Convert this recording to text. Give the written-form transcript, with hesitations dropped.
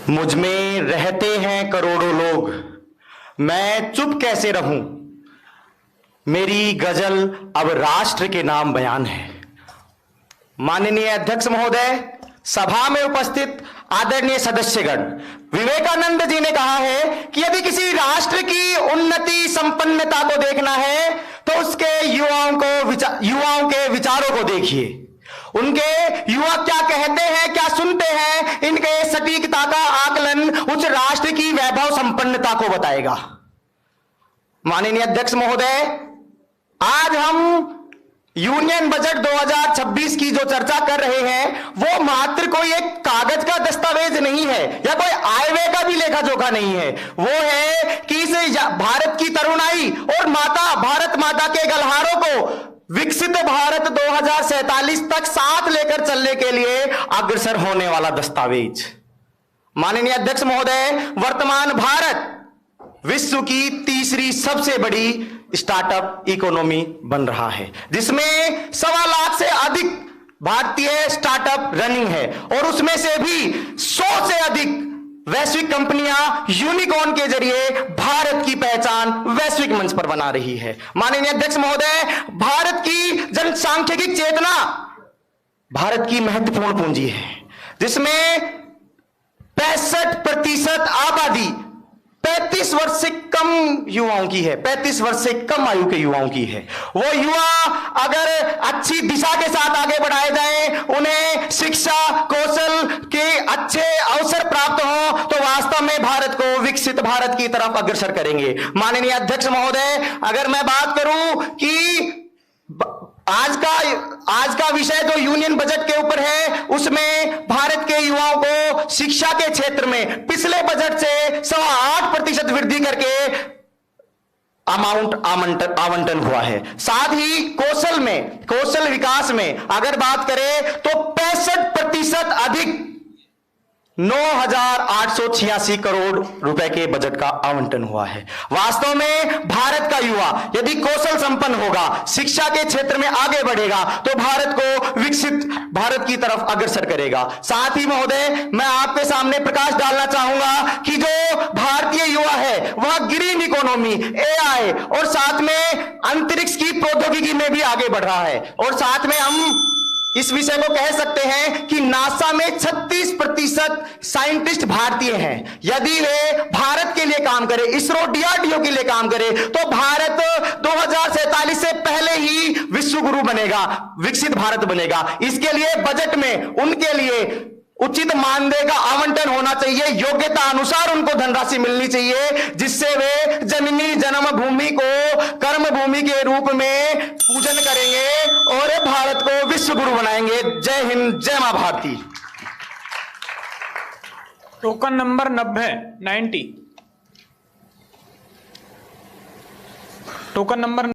मुझ में रहते हैं करोड़ों लोग, मैं चुप कैसे रहूं। मेरी गजल अब राष्ट्र के नाम बयान है। माननीय अध्यक्ष महोदय, सभा में उपस्थित आदरणीय सदस्यगण, विवेकानंद जी ने कहा है कि यदि किसी राष्ट्र की उन्नति संपन्नता को देखना है तो उसके युवाओं के विचारों को देखिए। उनके युवा क्या कहते हैं, क्या सुनते हैं, इनके सटीकता का आकलन उस राष्ट्र की वैभव संपन्नता को बताएगा। माननीय अध्यक्ष महोदय, आज हम यूनियन बजट 2026 की जो चर्चा कर रहे हैं वो मात्र कोई एक कागज का दस्तावेज नहीं है या कोई आय व्यय का भी लेखा जोखा नहीं है। वो है कि इस भारत की तरुणाई और भारत माता के गलहारों को विकसित भारत 2047 तक साथ लेकर चलने के लिए अग्रसर होने वाला दस्तावेज। माननीय अध्यक्ष महोदय, वर्तमान भारत विश्व की तीसरी सबसे बड़ी स्टार्टअप इकोनॉमी बन रहा है, जिसमें 1.25 लाख से अधिक भारतीय स्टार्टअप रनिंग है और उसमें से भी 100 से अधिक वैश्विक कंपनियां यूनिकॉर्न के जरिए भारत की पहचान वैश्विक मंच पर बना रही है। माननीय अध्यक्ष महोदय, भारत की जनसांख्यिकी चेतना भारत की महत्वपूर्ण पूंजी है, जिसमें 65% आबादी 35 वर्ष से कम युवाओं की है, 35 वर्ष से कम आयु के युवाओं की है। वो युवा अगर अच्छी दिशा के साथ आगे बढ़ाए जाएं, उन्हें शिक्षा कौशल के अच्छे अवसर प्राप्त हो तो वास्तव में भारत को विकसित भारत की तरफ अग्रसर करेंगे। माननीय अध्यक्ष महोदय, अगर मैं बात करूं कि आज का विषय जो यूनियन बजट के ऊपर है, उसमें भारत के युवाओं को शिक्षा के क्षेत्र में पिछले बजट से 8.25% वृद्धि करके आवंटन हुआ है। साथ ही कौशल विकास में अगर बात करें तो 65% अधिक 9,886 करोड़ रुपए के बजट का आवंटन हुआ है। वास्तव में भारत का युवा यदि कौशल संपन्न होगा, शिक्षा के क्षेत्र में आगे बढ़ेगा तो भारत को विकसित भारत की तरफ अग्रसर करेगा। साथ ही महोदय, मैं आपके सामने प्रकाश डालना चाहूंगा कि जो भारतीय युवा है वह ग्रीन इकोनॉमी, एआई और साथ में अंतरिक्ष की प्रौद्योगिकी में भी आगे बढ़ रहा है। और साथ में हम इस विषय को कह सकते हैं कि नासा में 36% साइंटिस्ट भारतीय हैं। यदि वे भारत के लिए काम करें, इसरो डीआरडीओ के लिए काम करे तो भारत 2047 से पहले ही विश्व गुरु बनेगा, विकसित भारत बनेगा। इसके लिए बजट में उनके लिए उचित मानदेय का आवंटन होना चाहिए, योग्यता अनुसार उनको धनराशि मिलनी चाहिए, जिससे वे जननी जन्मभूमि को कर्म भूमि के रूप में पूजन करेंगे और भारत को विश्व गुरु बनाएंगे। जय हिंद, जय मां Bharati. Token number 90 token number